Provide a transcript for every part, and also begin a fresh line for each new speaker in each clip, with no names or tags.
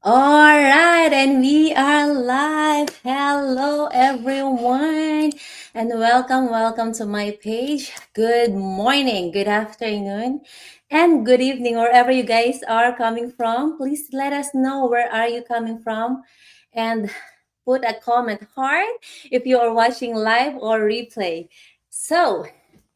All right, and we are live. Hello, everyone, and welcome to my page. Good morning, good afternoon, and good evening, wherever you guys are coming from. Please let us know where are you coming from, and put a comment hard if you are watching live or replay. So,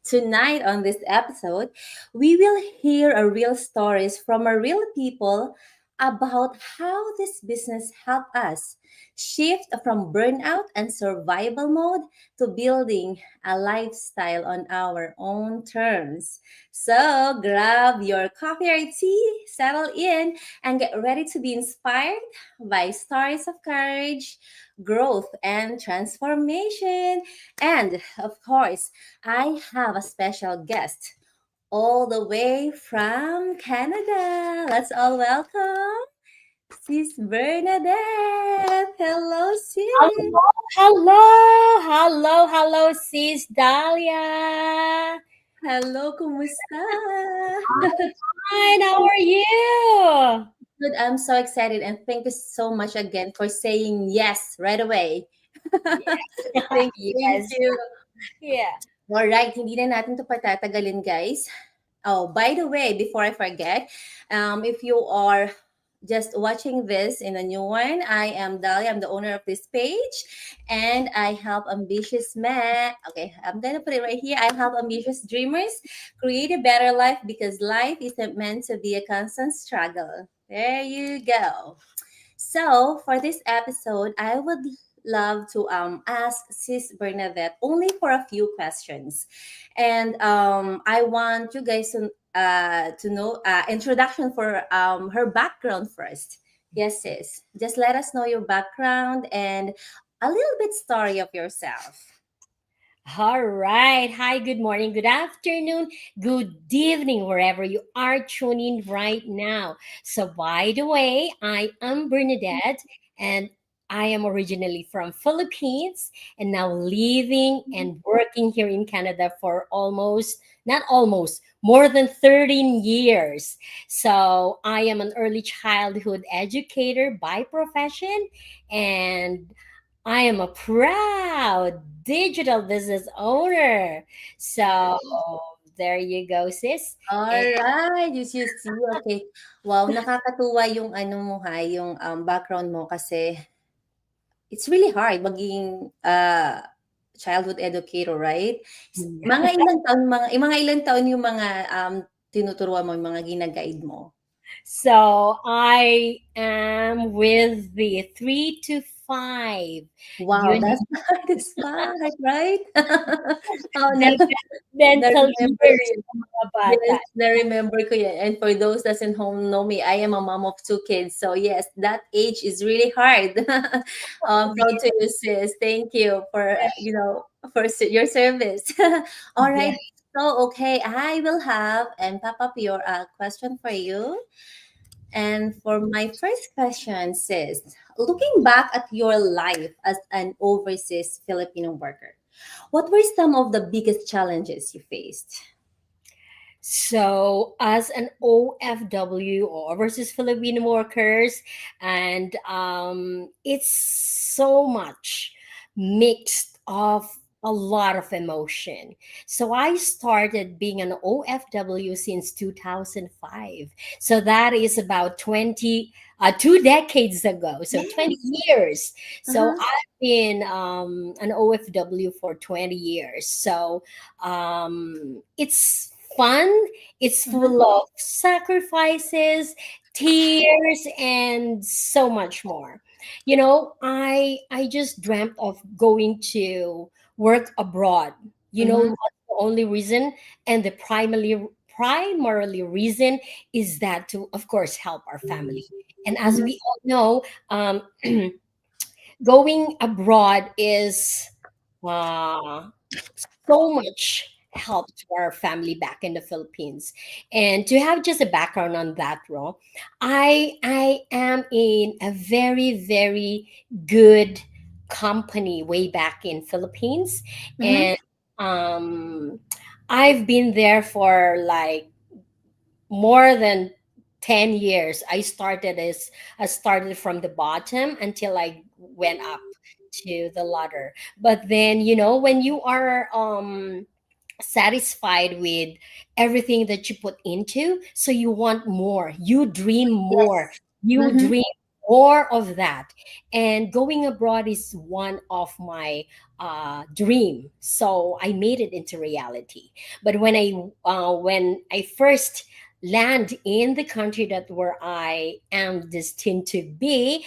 tonight on this episode, we will hear a real stories from a real people about how this business helped us shift from burnout and survival mode to building a lifestyle on our own terms. So grab your coffee or tea, settle in, and get ready to be inspired by stories of courage, growth, and transformation. And of course, I have a special guest all the way from Canada. Let's all welcome Sis Bernadette. Hello, sis.
Hello, hello, sis Dahlia.
Hello, kumusta?
I'm fine. How are you?
Good. I'm so excited and thank you so much again for saying yes right away. Thank
Yes.
you.
Yeah.
Alright, hindi na natin to patatagalin, guys. Oh, by the way, before I forget, if you are just watching this in a new one, I am Dali. I'm the owner of this page, and I help ambitious men. Okay, I'm gonna put it right here. I help ambitious dreamers create a better life because life isn't meant to be a constant struggle. There you go. So, for this episode, I would love to ask Sis Bernadette only for a few questions. And I want you guys to know introduction for her background first. Yes, sis. Just let us know your background and a little bit story of yourself.
All right. Hi, good morning, good afternoon, good evening, wherever you are tuning right now. So, by the way, I am Bernadette and I am originally from Philippines and now living and working here in Canada for not almost, more than 13 years. So, I am an early childhood educator by profession and I am a proud digital business owner. So there you go, sis. And
Alright, you see, okay. Wow, nakakatuwa yung ano mo ha, yung background mo kasi it's really hard maging childhood educator, right? Mga ilang taon mga ilang taon yung mga tinuturuan mo, yung mga gina-guide mo?
so I am with the 3 to 5
Wow,
unit
that's that's fast, right? Oh, no,
mental
na-remember ko
years
yun.
ng mga bata.
Yes, na-remember ko yan. And for those doesn't home know me, I am a mom of two kids. So yes, that age is really hard. Proud to you, sis. Thank you for for your service. All
Yeah.
right. So okay, I will have and pop up your question for you. And for my first question, sis, looking back at your life as an overseas Filipino worker, what were some of the biggest challenges you faced?
So, as an OFW or overseas Filipino workers, and it's so much mixed of a lot of emotion. So, I started being an OFW since 2005. So, that is about 2 decades ago. So, 20
Yes.
years. So,
Uh-huh.
I've been an OFW for 20 years. So, it's fun, it's
Uh-huh.
full of sacrifices, tears, and so much more. I just dreamt of going to work abroad.
Mm-hmm.
What's the only reason and the primarily reason is that to, of course, help our family. And as we all know, going abroad is uh, so much help to our family back in the Philippines. And to have just a background on that role, I am in a very, very good company way back in Philippines.
Mm-hmm.
And um I've been there for like more than 10 years. I started from the bottom until I went up to the ladder. But then, when you are satisfied with everything that you put into, so you want more, you dream more,
Yes.
you
Mm-hmm.
dream more of that. And going abroad is one of my dream, so I made it into reality. But when I first land in the country that where I am destined to be,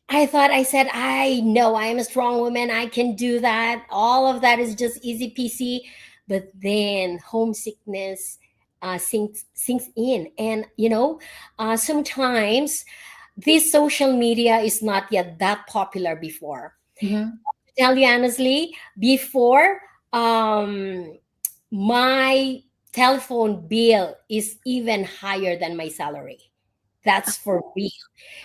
I said, I know I am a strong woman. I can do that. All of that is just easy peasy. But then homesickness sinks in. And, sometimes this social media is not yet that popular before.
Mm-hmm.
To tell you honestly, before, um, my telephone bill is even higher than my salary. That's for real.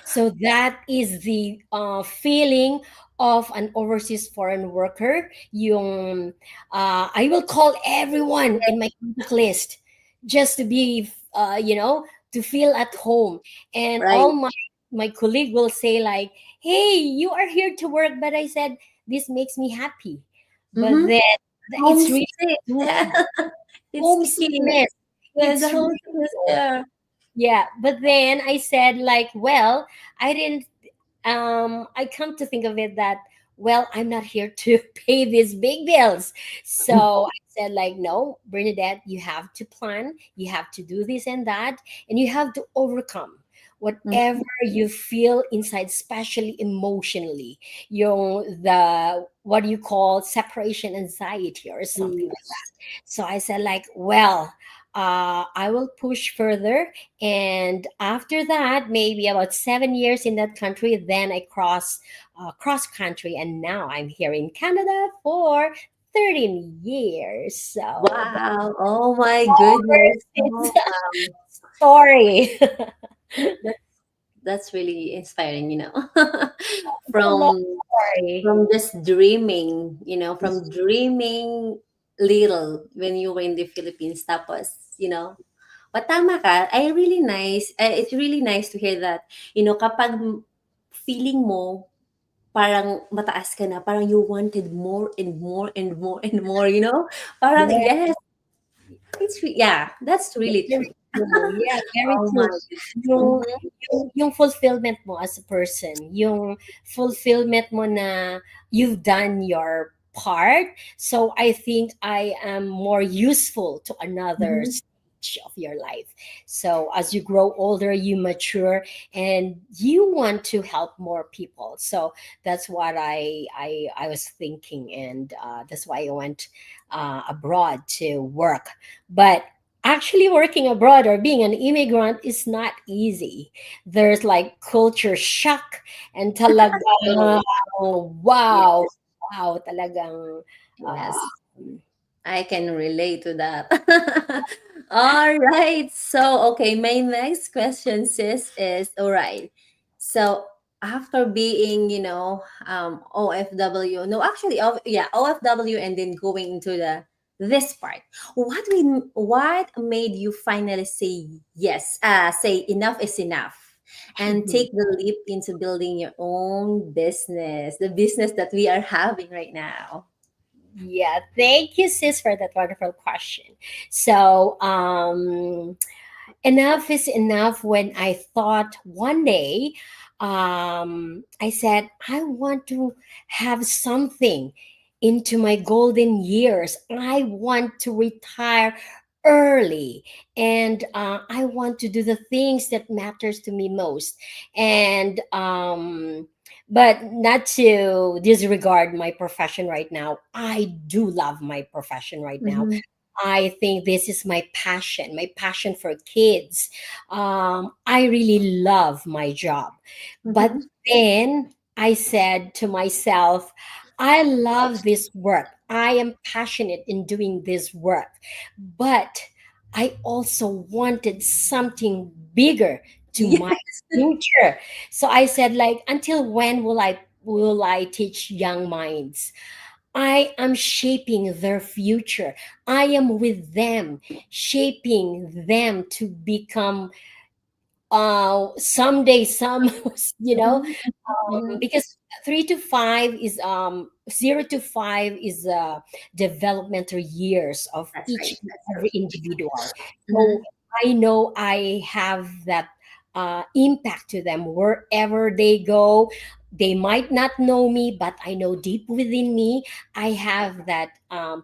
So that is the feeling of an overseas foreign worker. Yung I will call everyone in my contact list just to be, to feel at home. And
Right.
all my colleague will say like, "Hey, you are here to work," but I said this makes me happy. But
Mm-hmm.
then it's really
Homesick. Yeah. It's kicking.
homesickness.
Yeah, the
It's
homesick is
real.
there.
Yeah, but then I said like, well, I didn't I come to think of it that, well, I'm not here to pay these big bills. So I said like, no, Bernadette, you have to plan, you have to do this and that, and you have to overcome whatever
Mhm.
you feel inside, especially emotionally, the what you call separation anxiety or something like that.
Yes.
So I said like, well, I will push further, and after that, maybe about 7 years in that country, then I cross country, and now I'm here in Canada for 13 years. So that's
Wow. Oh my
our
goodness.
its
Oh,
story.
that's that's really inspiring,
It's a long
from
story.
from just dreaming, from dreaming little when you were in the Philippines. Tapos, but tama ka, it's really nice to hear that, kapag feeling mo parang mataas ka na, parang you wanted more and more and more and more, Parang
Yeah,
yes, yeah, that's really
very
true.
true. Yeah, very
Oh my
true.
goodness.
Yung,
Mhm.
yung fulfillment mo as a person, yung fulfillment mo na you've done your part. So I think I am more useful to another
Mhm.
stage of your life. So as you grow older, you mature, and you want to help more people. So that's what I was thinking, and that's why I went abroad to work. But actually working abroad or being an immigrant is not easy. There's like culture shock, and talagang
Oh,
wow,
yes,
wow, talagang uh,
yes. I can relate to that. All right. So, okay, my next question, sis, is all right. So, after being, OFW, no, actually, yeah, OFW, and then going into this part, what made you finally say yes? Say enough is enough, and take the leap into building your own business, the business that we are having right now.
yeah, thank you, sis, for that wonderful question. So, enough is enough. When I thought one day, I said, I want to have something into my golden years. I want to retire early, and I want to do the things that matters to me most. And but not to disregard my profession right now. I do love my profession right now.
Mm-hmm.
I think this is my passion for kids. I really love my job. But
Mm-hmm.
then I said to myself, I love this work. I am passionate in doing this work. But I also wanted something bigger to my
Yes.
future. So I said, like, until when will I teach young minds? I am shaping their future. I am with them, shaping them to become someday some
Mhm. Mhm.
because 3 to 5 is 0 to 5 is developmental years of
That's
each
right.
and
That's true.
every individual. So
Mhm.
I know I have that impact to them wherever they go. They might not know me, but I know deep within me I have that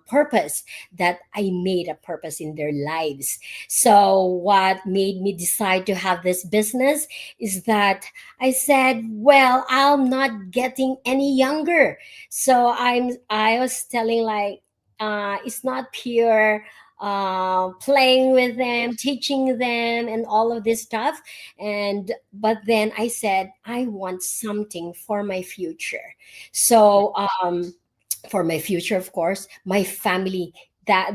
purpose, that I made a purpose in their lives. So what made me decide to have this business is that I said, well, I'm not getting any younger. So I was telling like it's not pure playing with them, teaching them and all of this stuff. And but then I said I want something for my future.
Yeah.
So for my future, of course, my family, that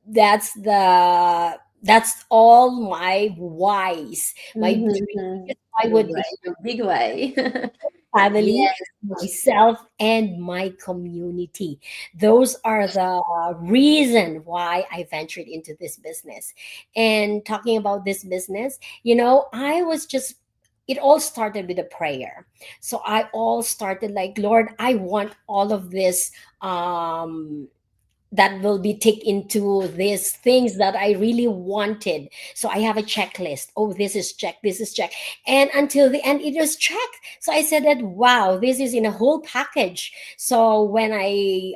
that's the that's all my whys, my
Mhm.
dreams. I
Your
would
way, your big way.
family,
Yes.
myself, and my community. Those are the reason why I ventured into this business. And talking about this business, I was just, it all started with a prayer. So I all started like, Lord, I want all of this that will be take into these things that I really wanted. So I have a checklist. Oh, this is check, this is check. And until the end, it was checked. So I said that, wow, this is in a whole package. So when I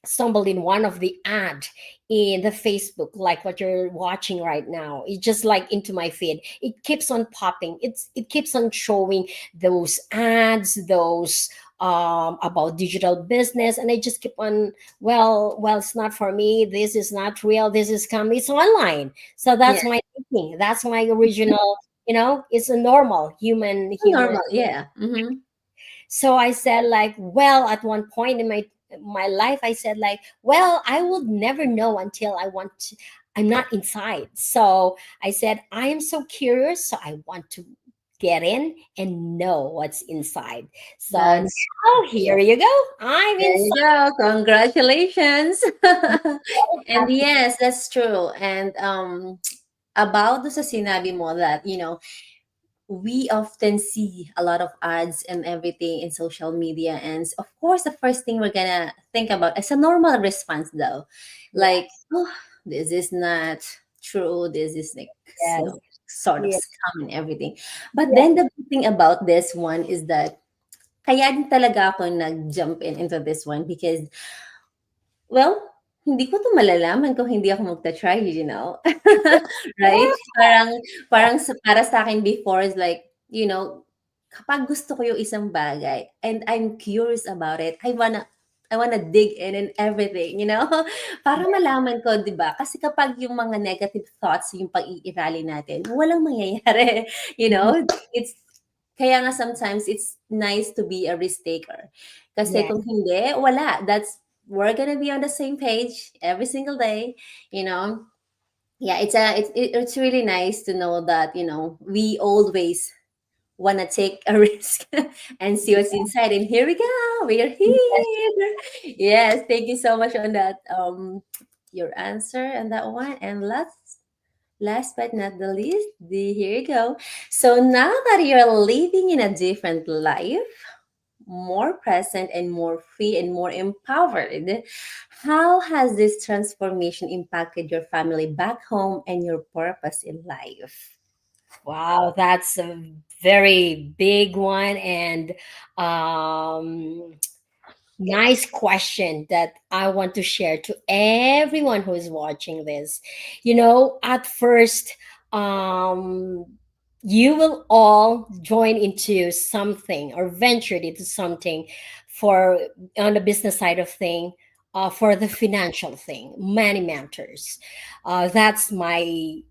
stumbled in one of the ad in the Facebook, like what you're watching right now, it just like into my feed. It keeps on popping. It keeps on showing those ads, those about digital business, and I just keep on, well, it's not for me, this is not real, this is coming, it's online. So
Yeah.
that's my thinking, that's my original, it's a normal human.
Normal. Yeah. Mhm.
So I said like, well, at one point in my life, I said like, well, I would never know until I'm not inside. So I said I am so curious, so I want to get in and know what's inside. So
That's
now here you go, I'm
There you
inside.
go. Congratulations. And yes, that's true. And about the sa sinabi mo that, we often see a lot of ads and everything in social media. And of course, the first thing we're gonna think about is a normal response though. Like,
Yes,
oh, this is not true. This is like,
yes,
sort of
yes,
scam and everything. But
yes.
then the good thing about this one is that kaya din talaga ako nag-jump into this one because, well, hindi ko 'to malalaman kung hindi ako magta-try, you know? Right? Parang para sa'kin before is like, kapag gusto ko yung isang bagay and I'm curious about it, I wanna dig in and everything, Para malaman ko, 'di ba? Kasi kapag yung mga negative thoughts yung pag-iirali natin, walang mangyayari, you
Mhm.
know? It's Kaya nga sometimes it's nice to be a risk taker. Kasi
Yes,
kung hindi, wala. We're gonna be on the same page every single day, you know. Yeah, it's really nice to know that we always wanna take a risk and see what's inside. And here we go, we are
yes.
here. Yes, thank you so much on that your answer and that one. And last but not the least, here you go. So now that you're living in a different life, more present and more free and more empowered, how has this transformation impacted your family back home and your purpose in life?
Wow, that's a very big one, and nice question that I want to share to everyone who is watching this. At first, um, you will all join into something or ventured into something for on the business side of thing, for the financial thing, money matters. That's my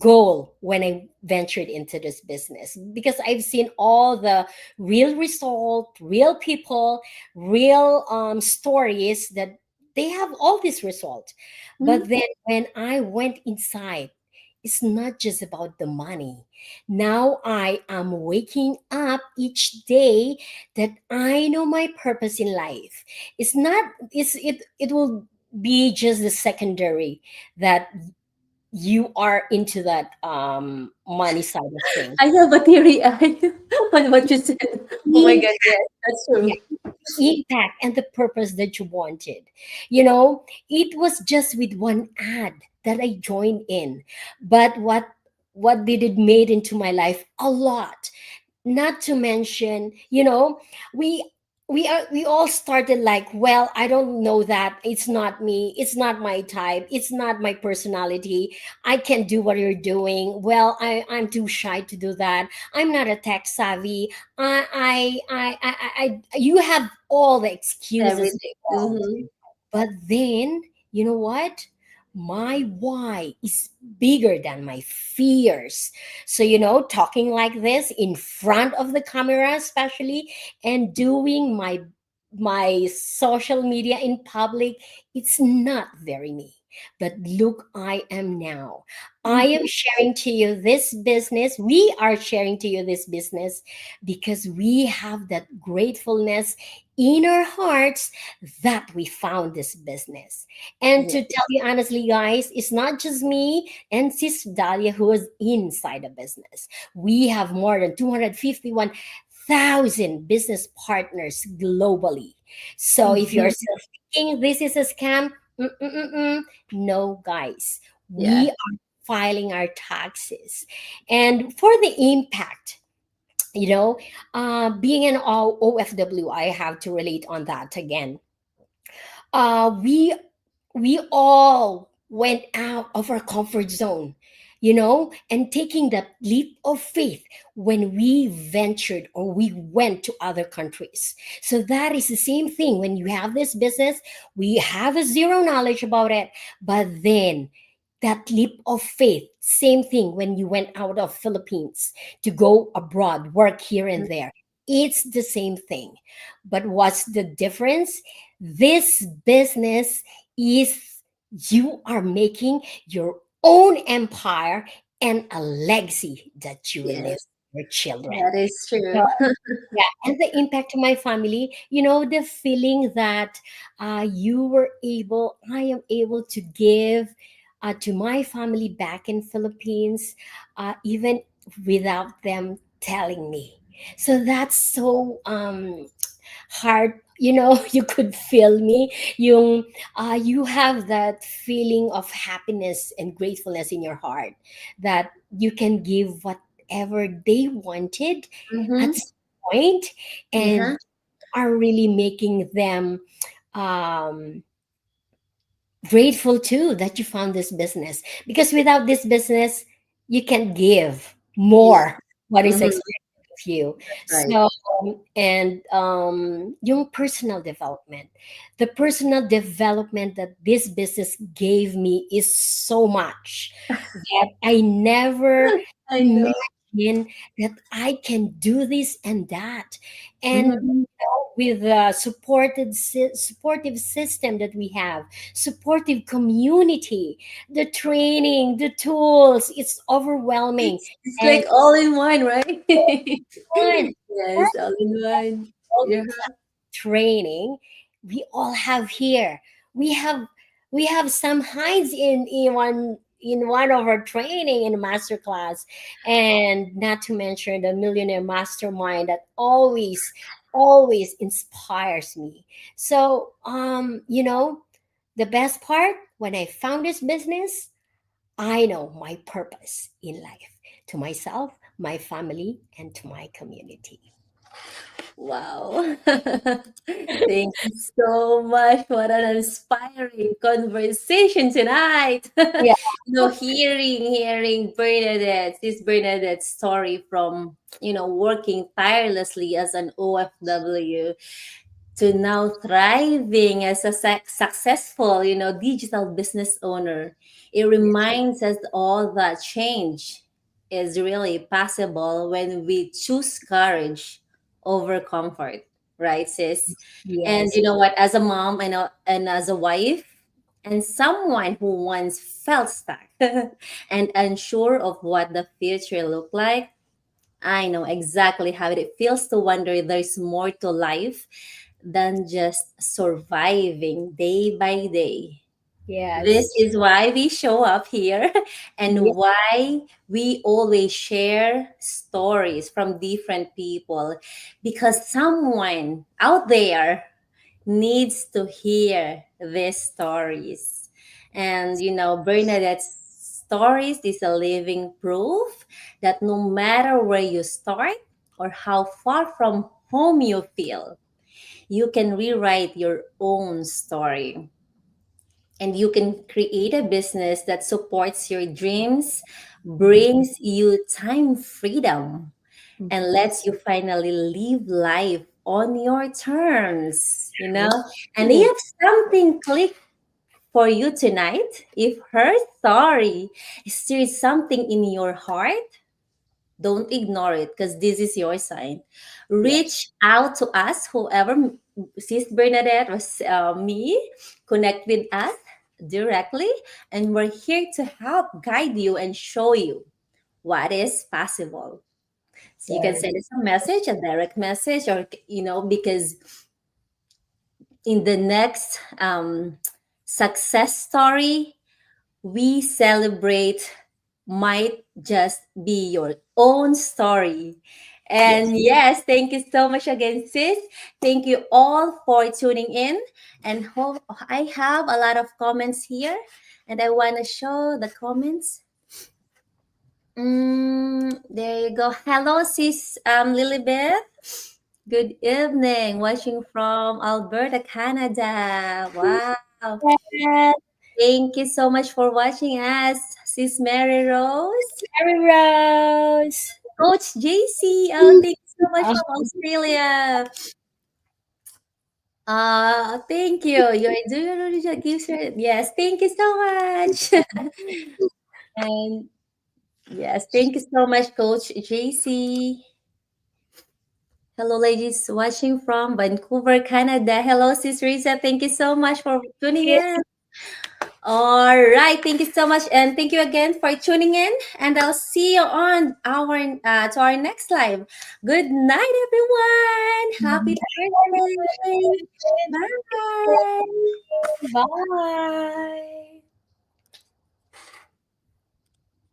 goal when I ventured into this business, because I've seen all the real result, real people, real stories that they have all this result. But
Mhm.
then when I went inside, it's not just about the money. Now I am waking up each day that I know my purpose in life. It's not, it will be just the secondary that you are into that money side of things.
I have a theory eye on what you said. Oh my God, yes, that's
Yeah,
true.
impact and the purpose that you wanted. You know, it was just with one ad that I joined in, but what did it made into my life? A lot. Not to mention, we we all started like, well, I don't know, that it's not me, it's not my type, it's not my personality, I can't do what you're doing, well, I'm too shy to do that, I'm not a tech savvy, you have all the excuses in
Everything.
the world.
Mm-hmm.
But then, you know what? My why is bigger than my fears. So, talking like this in front of the camera, especially, and doing my social media in public, it's not very me. But look, I am now. I am sharing to you this business. We are sharing to you this business because we have that gratefulness in our hearts that we found this business. And
Yeah.
to tell you honestly, guys, it's not just me and Sis Dahlia who is inside the business. We have more than 251,000 business partners globally. So if you're
Mhm.
still thinking this is a scam, no, guys,
Yeah.
we are filing our taxes. And for the impact, being an OFW, I have to relate on that again. We all went out of our comfort zone, and taking that leap of faith when we ventured or we went to other countries. So that is the same thing when you have this business, we have a zero knowledge about it, but then that leap of faith, same thing when you went out of Philippines to go abroad, work here and there. It's the same thing. But what's the difference? This business is, you are making your own empire and a legacy that you will leave
Yes,
for your children.
that is
So,
true.
yeah, and the impact to my family, the feeling that I am able to give to my family back in Philippines, even without them telling me. So that's so hard. You could feel me. You have that feeling of happiness and gratefulness in your heart that you can give whatever they wanted at
Mm-hmm.
some point, and
Yeah.
are really making them um, grateful too that you found this business, because without this business you can give
Yeah.
more what is
Mm-hmm.
expected of you.
Right.
So and yung personal development that this business gave me is so much that I never
I know.
imagined that I can do this and that. And
Mm-hmm.
with the supportive system that we have, supportive community, the training, the tools, it's overwhelming.
It's
And
like all in one, right?
one,
Yes, all in one.
all
Yeah.
the training we all have here. We have we have some hinds in one of our training in masterclass, and not to mention the millionaire mastermind that always inspires me. So the best part, when I found this business, I know my purpose in life, to myself, my family, and to my community.
Wow. Thank you so much. What an inspiring conversation tonight.
Yeah.
Hearing Bernadette's story from, working tirelessly as an OFW to now thriving as a successful, digital business owner. It reminds us all that change is really possible when we choose courage over comfort, right, sis? And
Yes.
you know what? As a mom and as a wife, and someone who once felt stuck and unsure of what the future looked like, I know exactly how it feels to wonder there's more to life than just surviving day by day. This
Yes.
is why we show up here
Yeah.
and why we always share stories from different people, because someone out there needs to hear these stories. And Bernadette's stories is a living proof that no matter where you start or how far from home you feel, you can rewrite your own story, and you can create a business that supports your dreams,
Mhm.
brings you time freedom, and
Mhm.
lets you finally live life on your terms. And
Ooh,
if something clicked for you tonight, if her story stirs something in your heart, don't ignore it, because this is your sign.
yes.
Reach out to us, whoever, Sis Bernadette or me, connect with us directly, and we're here to help guide you and show you what is possible. So you can
Very
send us a message, a direct message, or because in the next success story, we celebrate might just be your own story.
yes.
And yes, thank you so much again, sis. Thank you all for tuning in. And I have a lot of comments here, and I want to show the comments. There you go. Hello, sis Lilibeth. Good evening. Watching from Alberta, Canada. Wow.
Yes.
Thank you so much for watching us, Sis Mary Rose.
Mary Rose.
Coach JC, oh, thank you so much
Oh,
from Australia. Thank you. You're doing your gives. Yes, thank you so much. And yes, thank you so much, Coach JC. Hello, ladies watching from Vancouver, Canada. Hello, Sis Risa. Thank you so much for tuning
yeah.
in. All right. Thank you so much. And thank you again for tuning in. And I'll see you on our next live. Good night, everyone. Happy Thursday. Bye.
Bye.